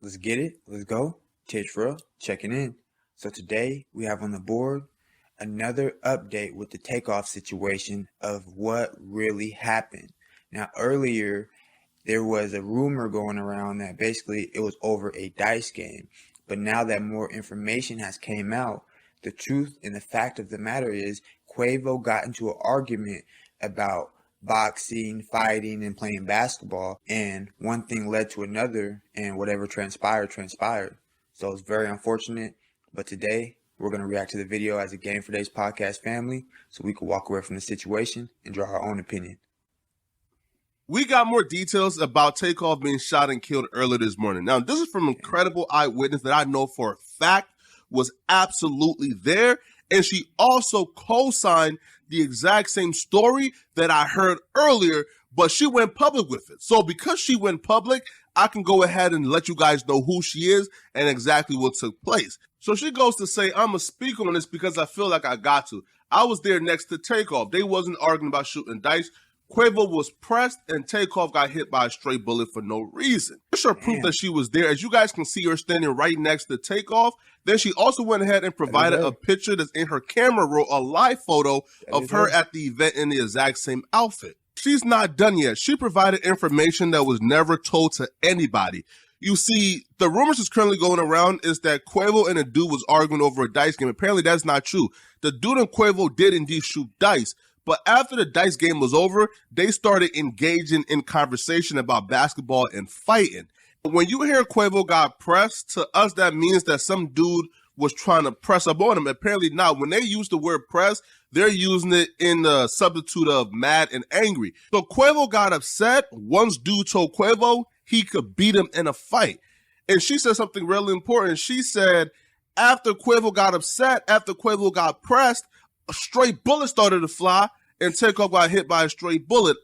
Let's get it. Let's go. Tishra checking in. So today we have on the board another update with the Takeoff situation of what really happened. Now earlier there was a rumor going around that basically it was over a dice game. But now that more information has came out, the truth and the fact of the matter is Quavo got into an argument about boxing, fighting, and playing basketball, and one thing led to another, and whatever transpired. So it's very unfortunate, but today we're going to react to the video as a game for Dayz Podcast family so we can walk away from the situation and draw our own opinion. We got more details about Takeoff being shot and killed earlier this morning. Now, this is from an incredible eyewitness that I know for a fact was absolutely there, and she also co-signed the exact same story that I heard earlier, but she went public with it. So because she went public, I can go ahead and let you guys know who she is and exactly what took place. So she goes to say, I'm going to speak on this because I feel like I got to. I was there next to Takeoff. They wasn't arguing about shooting dice. Quavo was pressed and Takeoff got hit by a stray bullet for no reason. There's her proof that she was there. As you guys can see her standing right next to Takeoff. Then she also went ahead and provided a picture that's in her camera roll, a live photo of her at the event in the exact same outfit. She's not done yet. She provided information that was never told to anybody. You see, the rumors that's currently going around is that Quavo and a dude was arguing over a dice game. Apparently that's not true. The dude and Quavo did indeed shoot dice. But after the dice game was over, they started engaging in conversation about basketball and fighting. When you hear Quavo got pressed, to us that means that some dude was trying to press up on him. Apparently not. When they use the word press, they're using it in the substitute of mad and angry. So Quavo got upset once dude told Quavo he could beat him in a fight. And she said something really important. She said after Quavo got upset, after Quavo got pressed, a stray bullet started to fly, and Takeoff got hit by a stray bullet.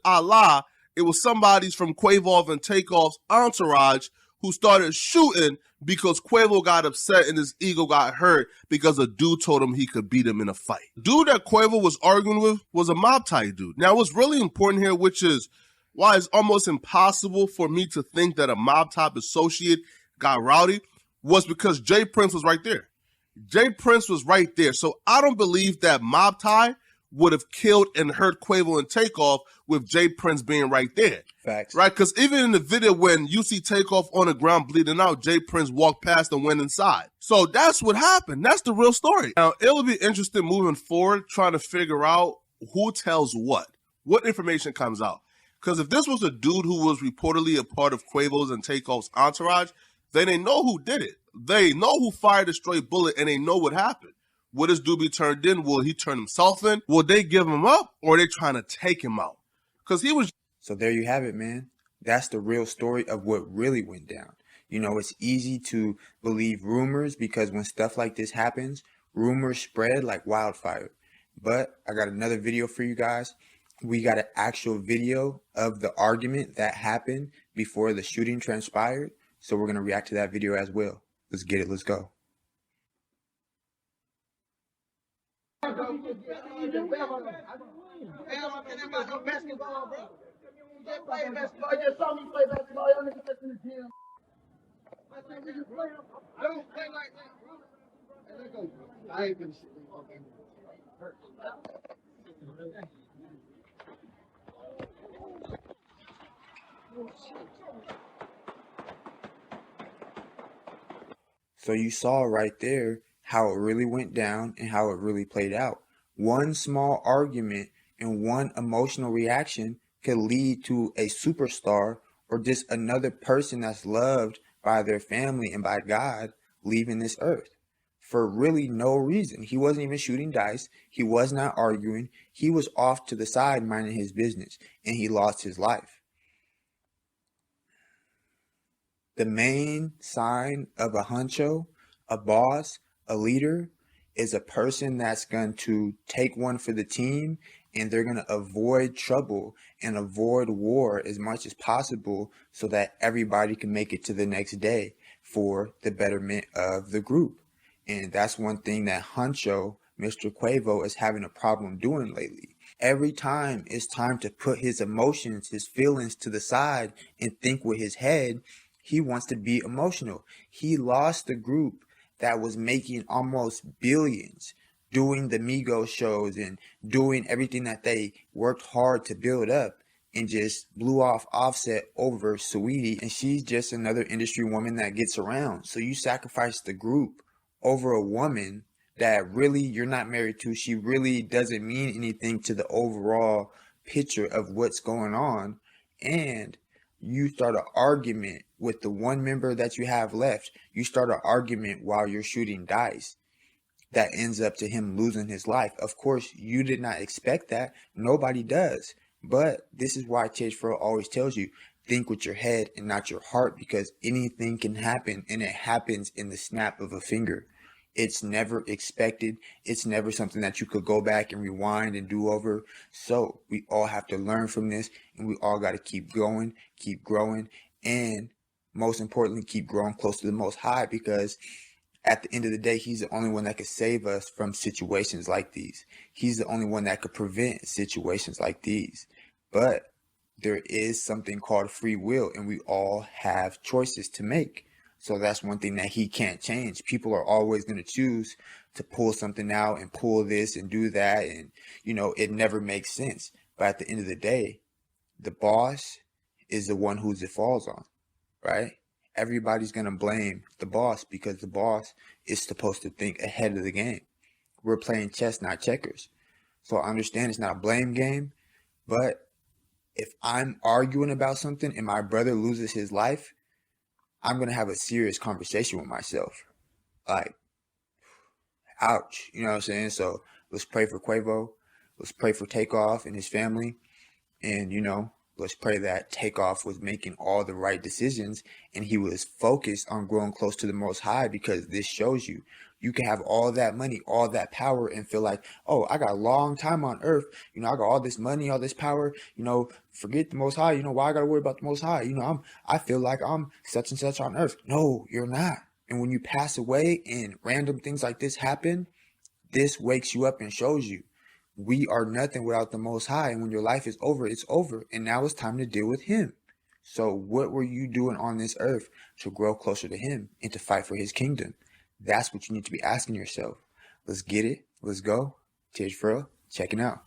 It was somebody's from Quavo and Takeoff's entourage who started shooting because Quavo got upset and his ego got hurt because a dude told him he could beat him in a fight. Dude that Quavo was arguing with was a Mobb type dude. Now, what's really important here, which is why it's almost impossible for me to think that a Mobb type associate got rowdy, was because J Prince was right there. J Prince was right there. So I don't believe that Mobb Ty would have killed and hurt Quavo and Takeoff with J Prince being right there. Facts. Right? Because even in the video when you see Takeoff on the ground bleeding out, J Prince walked past and went inside. So that's what happened. That's the real story. Now, it will be interesting moving forward trying to figure out who tells what information comes out. Because if this was a dude who was reportedly a part of Quavo's and Takeoff's entourage, then they know who did it. They know who fired the stray bullet and they know what happened. Will this dude be turned in? Will he turn himself in? Will they give him up or are they trying to take him out? Because he was... So there you have it, man. That's the real story of what really went down. You know, it's easy to believe rumors because when stuff like this happens, rumors spread like wildfire. But I got another video for you guys. We got an actual video of the argument that happened before the shooting transpired. So we're going to react to that video as well. Let's get it. Let's go. So you saw right there how it really went down and how it really played out. One small argument and one emotional reaction could lead to a superstar or just another person that's loved by their family and by God leaving this earth for really no reason. He wasn't even shooting dice. He was not arguing. He was off to the side minding his business and he lost his life. The main sign of a huncho, a boss, a leader is a person that's going to take one for the team and they're going to avoid trouble and avoid war as much as possible so that everybody can make it to the next day for the betterment of the group. And that's one thing that Huncho, Mr. Quavo, is having a problem doing lately. Every time it's time to put his emotions, his feelings to the side and think with his head, He wants to be emotional. He lost the group that was making almost billions, doing the Migos shows and doing everything that they worked hard to build up, and just blew off Offset over Saweetie, and she's just another industry woman that gets around. So you sacrifice the group over a woman that really you're not married to. She really doesn't mean anything to the overall picture of what's going on. And you start an argument with the one member that you have left. You start an argument while you're shooting dice that ends up to him losing his life. Of course, you did not expect that. Nobody does. But this is why Fredo always tells you, think with your head and not your heart, because anything can happen, and it happens in the snap of a finger. It's never expected. It's never something that you could go back and rewind and do over. So we all have to learn from this, and we all got to keep going, keep growing, and most importantly, keep growing close to the Most High, because at the end of the day, he's the only one that could save us from situations like these. He's the only one that could prevent situations like these. But there is something called free will, and we all have choices to make. So that's one thing that he can't change. People are always going to choose to pull something out and pull this and do that. And, it never makes sense. But at the end of the day, the boss is the one whose it falls on, right? Everybody's going to blame the boss because the boss is supposed to think ahead of the game. We're playing chess, not checkers. So I understand it's not a blame game, but if I'm arguing about something and my brother loses his life, I'm going to have a serious conversation with myself. Like, ouch. You know what I'm saying? So let's pray for Quavo. Let's pray for Takeoff and his family. And, let's pray that Takeoff was making all the right decisions and he was focused on growing close to the Most High, because this shows you can have all that money, all that power, and feel like, oh, I got a long time on earth. I got all this money, all this power, forget the Most High. Why I got to worry about the Most High? I feel like I'm such and such on earth. No, you're not. And when you pass away and random things like this happen, this wakes you up and shows you we are nothing without the Most High. And when your life is over, it's over. And now it's time to deal with him. So what were you doing on this earth to grow closer to him and to fight for his kingdom? That's what you need to be asking yourself. Let's get it. Let's go. Dayz Fredo, checking out.